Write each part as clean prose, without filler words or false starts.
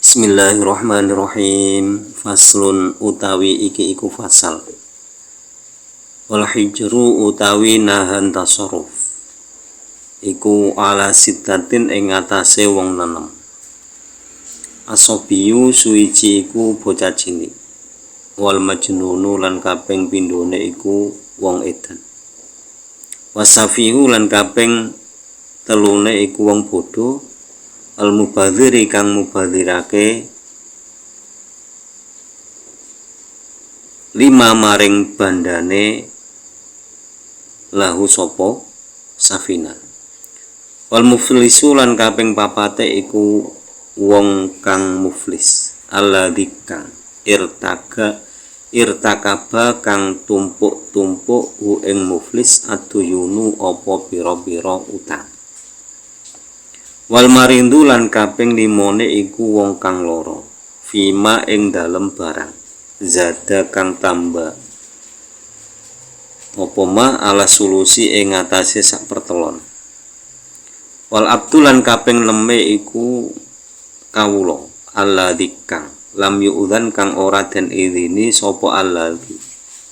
Bismillahirrahmanirrahim. Faslun utawi iki iku fasal. Wal hijru utawi nahan tasarruf iku ala sittatin ing atase wong nenem. Asobiyu suici iku bocah cilik. Wal majnunu lan kaping pindhone iku wong edan. Wasafihu lan kaping telune iku wong bodho. Al-mubadziri kang mubadzirake lima maring bandane lahu sopo safina. Wal muflisu lan kaping papate iku wong kang muflis alladzi kang irtakaba kang tumpuk-tumpuk ing muflis aduyunu apa pira-pira utang. Wal marindu lan kaping limone iku wong kang loro fima ing dalem barang zada kang tambah apa ma ala sulusi ing atase sak pertelon. Wal abdu lan kaping leme iku kawula alladzi kang lam yu'dzan kang ora den idini sapa alladzi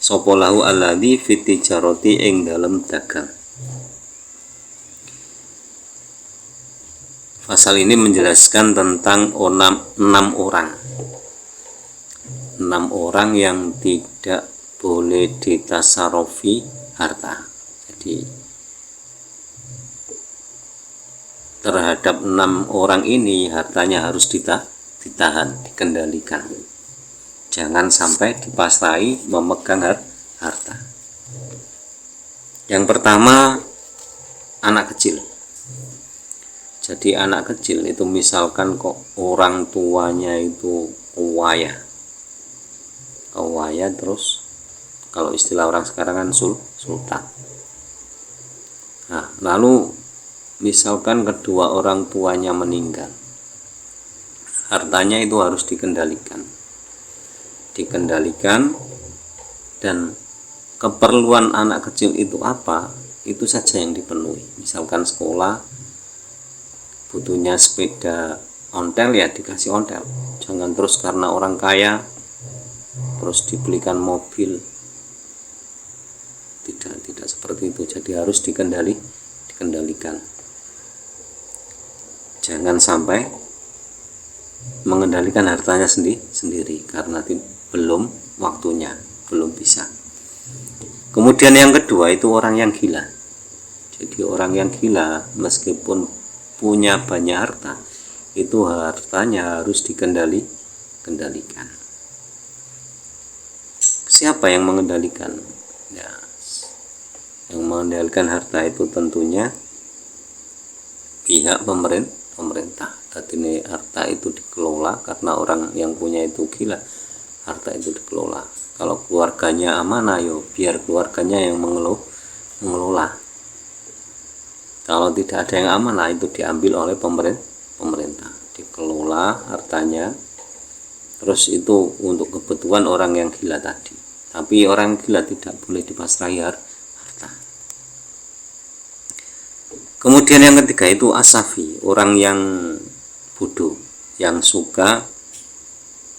sapa lahu alladzi fit tijarati ing dalem dagang. Pasal ini menjelaskan tentang enam orang yang tidak boleh ditasarofi harta. Jadi terhadap 6 orang ini hartanya harus ditahan, dikendalikan. Jangan sampai dipasrai memegang harta. Yang pertama, anak kecil. Jadi anak kecil itu misalkan kok orang tuanya itu kewaya terus kalau istilah orang sekarang kan sultan. Nah, lalu misalkan kedua orang tuanya meninggal, hartanya itu harus dikendalikan dan keperluan anak kecil itu apa, itu saja yang dipenuhi. Misalkan sekolah butuhnya sepeda ontel, ya dikasih ontel. Jangan terus karena orang kaya terus dibelikan mobil. Tidak seperti itu. Jadi harus dikendalikan. Jangan sampai mengendalikan hartanya sendiri karena belum waktunya, belum bisa. Kemudian yang kedua itu orang yang gila. Jadi orang yang gila meskipun punya banyak harta, itu hartanya harus dikendalikan. Siapa yang mengendalikan? Ya, yang mengendalikan harta itu tentunya pihak pemerintah. Tadi ini harta itu dikelola karena orang yang punya itu gila, harta itu dikelola. Kalau keluarganya amanah, biar keluarganya yang mengelola. Kalau tidak ada yang amanah, itu diambil oleh pemerintah, dikelola hartanya. Terus itu untuk kebutuhan orang yang gila tadi. Tapi orang gila tidak boleh dipasrahi harta. Kemudian yang ketiga itu asafi, orang yang bodoh, yang suka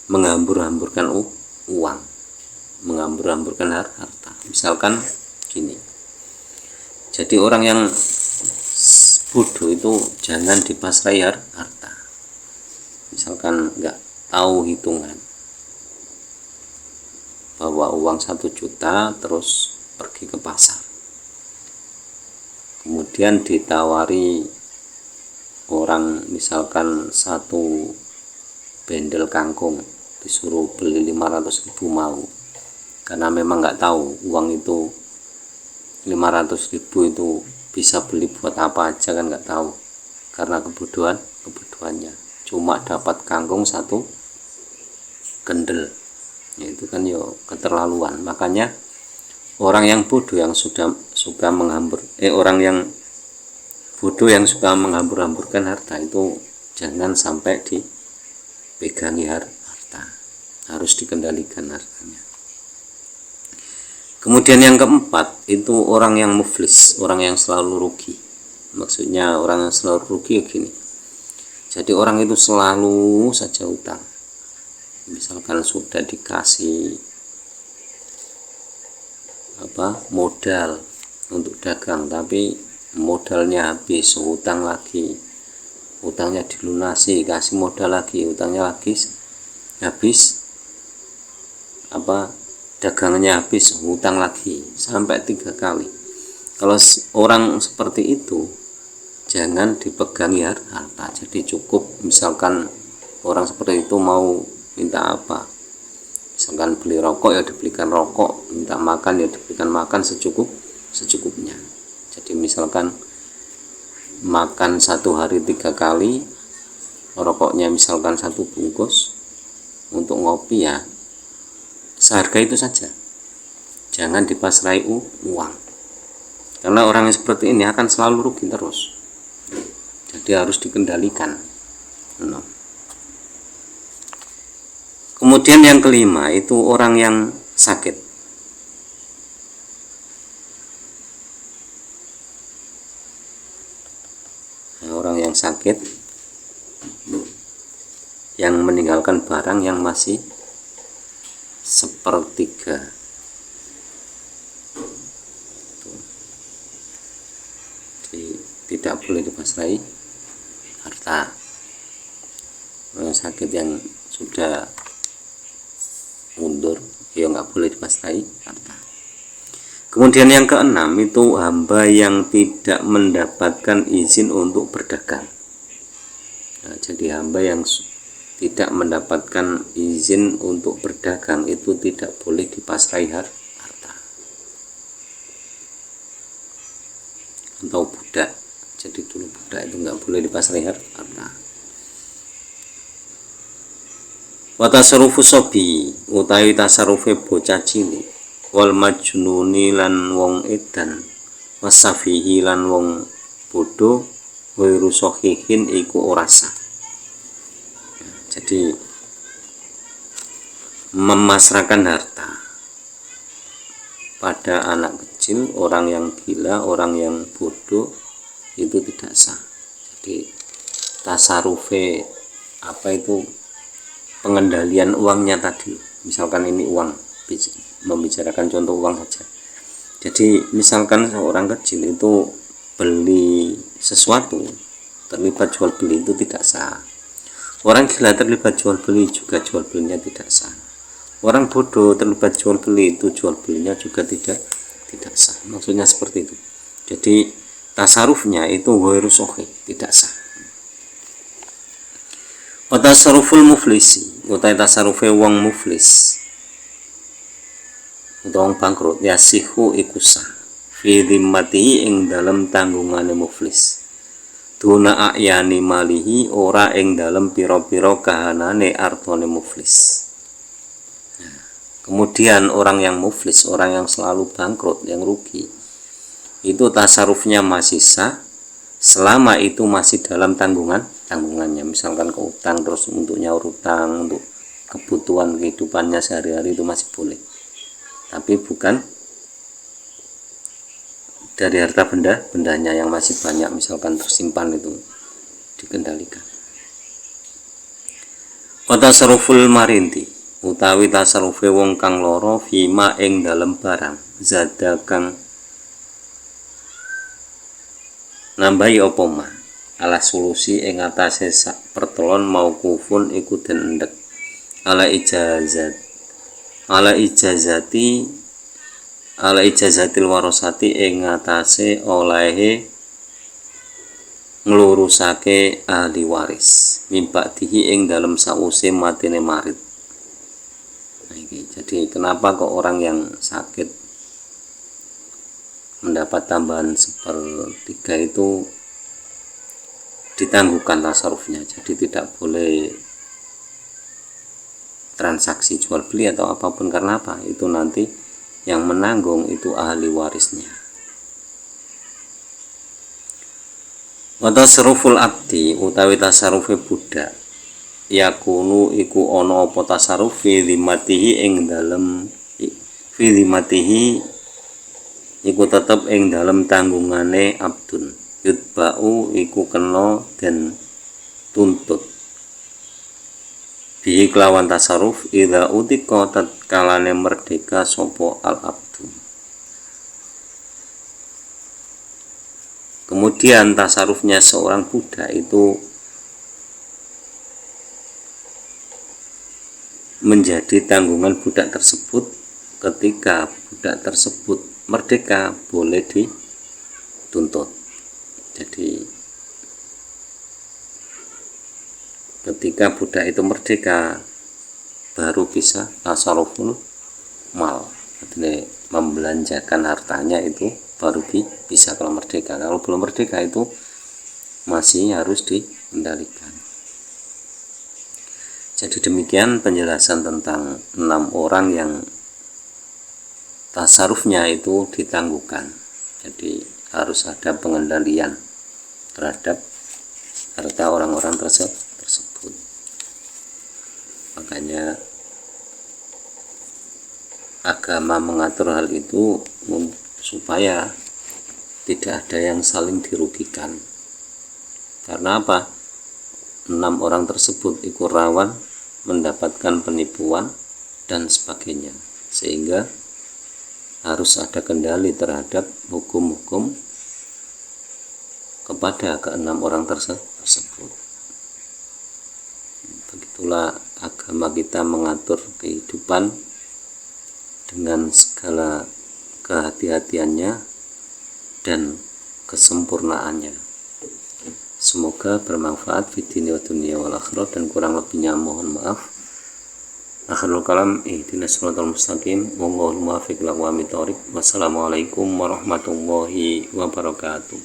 menghambur-hamburkan uang, menghambur-hamburkan harta. Misalkan gini. Jadi orang yang bodoh itu jangan dipasrai harta. Misalkan nggak tahu hitungan, bawa uang 1 juta terus pergi ke pasar, kemudian ditawari orang misalkan 1 bendel kangkung, disuruh beli 500.000 mau, karena memang nggak tahu uang itu 500.000 itu bisa beli buat apa aja, kan nggak tahu, karena kebutuhannya cuma dapat kangkung 1 gendel, ya itu kan keterlaluan. Makanya orang yang bodoh yang suka menghambur-hamburkan harta itu jangan sampai dipegangi harta, harus dikendalikan hartanya. Kemudian yang keempat itu orang yang muflis, orang yang selalu rugi. Maksudnya orang yang selalu rugi gini. Jadi orang itu selalu saja utang. Misalkan sudah dikasih modal untuk dagang, tapi modalnya habis, utang lagi, utangnya dilunasi, kasih modal lagi, utangnya lagi habis, dagangannya habis, utang lagi, sampai 3 kali. Kalau orang seperti itu jangan dipegangi harta. Jadi cukup, misalkan orang seperti itu mau minta apa, misalkan beli rokok ya dibelikan rokok, minta makan ya diberikan makan secukupnya. Jadi misalkan makan 1 hari 3 kali, rokoknya misalkan 1 bungkus, untuk ngopi ya seharga itu saja, jangan dipasrai uang, karena orang yang seperti ini akan selalu rugi terus. Jadi harus dikendalikan. Kemudian yang kelima itu orang yang sakit. Orang yang sakit yang meninggalkan barang yang masih sepertiga. Jadi tidak boleh dipasrai harta. Orang sakit yang sudah mundur ya nggak boleh dipasrai harta. Kemudian yang keenam itu hamba yang tidak mendapatkan izin untuk berdagang. Nah, jadi hamba yang tidak mendapatkan izin untuk berdagang itu tidak boleh dipasrai harta. Atau budak, jadi dulu budak itu nggak boleh dipasrai harta. Wa tasarrufu sobi utawi tasarufe bocah cilik, wal majnuni lan wong edan, wasafihi lan wong bodoh, wairu sahihin iku ora sah. Jadi memasrahkan harta pada anak kecil, orang yang gila, orang yang bodoh itu tidak sah. Jadi tasarufe pengendalian uangnya tadi, misalkan ini uang, membicarakan contoh uang saja. Jadi misalkan seorang kecil itu beli sesuatu, terlibat jual beli itu tidak sah. Orang gila terlibat jual beli juga jual belinya tidak sah. Orang bodoh terlibat jual beli itu jual belinya juga tidak sah. Maksudnya seperti itu. Jadi tasarufnya itu ghairu sahih, tidak sah. Wa tasarruful muflisi, utai tasarufe wong muflis, utawa wong bangkrut, yasihu iku sah fi dhimmatihi ing dalem tanggungane muflis, duna ayani malihi ora ing dalem pira-pira kahanane artone muflis. Kemudian orang yang muflis, orang yang selalu bangkrut, yang rugi, itu tasarufnya masih sah selama itu masih dalam tanggungannya. Misalkan ke utang, terus untuk nyaur utang, untuk kebutuhan kehidupannya sehari-hari itu masih boleh, tapi bukan dari harta bendanya yang masih banyak, misalkan tersimpan, itu dikendalikan. Wa tasarruful marinti utawi tasarufe wong kang loro fima ing dalem barang zada kang nambahi apa mah ala solusi ing atase sak pertelon mau kufun iku den endek ala ijazatil warosati ing atase olehe nglurusake ahli waris mimbadihi ing dalem sause matine marit. Nah, ini jadi kenapa kok orang yang sakit mendapat tambahan 1/3 itu ditangguhkan tasarufnya, jadi tidak boleh transaksi jual beli atau apapun. Karena apa? Itu nanti yang menanggung itu ahli warisnya. Wa tasarruful abdi utawi tasarufe budak, yakunu iku ana apa tasarruf fi dhimatihi ing dalem fi dhimatihi iku tetep ing dalem tanggungane abdun, yutba'u iku kena den tuntut bihi kelawan tasarruf idza utika tatkalane merdeka sopo al abdu. Kemudian tasarrufnya seorang budak itu menjadi tanggungan budak tersebut. Ketika budak tersebut merdeka boleh dituntut. Jadi ketika budak itu merdeka baru bisa tasarruful mal, artinya membelanjakan hartanya itu baru bisa kalau merdeka. Kalau belum merdeka itu masih harus dikendalikan. Jadi demikian penjelasan tentang 6 orang yang tasarrufnya itu ditangguhkan. Jadi harus ada pengendalian terhadap harta orang-orang tersebut. Makanya agama mengatur hal itu supaya tidak ada yang saling dirugikan. Karena apa? 6 orang tersebut ikut rawan mendapatkan penipuan dan sebagainya, sehingga harus ada kendali terhadap hukum-hukum kepada ke-6 orang tersebut. Begitulah agama kita mengatur kehidupan dengan segala kehati-hatiannya dan kesempurnaannya. Semoga bermanfaat fid dunya wa dunya wal akhirah, dan kurang lebihnya mohon maaf. Akhirul kalam, ihdinas siratal mustaqim, wallahul muwaffiq ila aqwamit thoriq. Wassalamualaikum warahmatullahi wabarakatuh.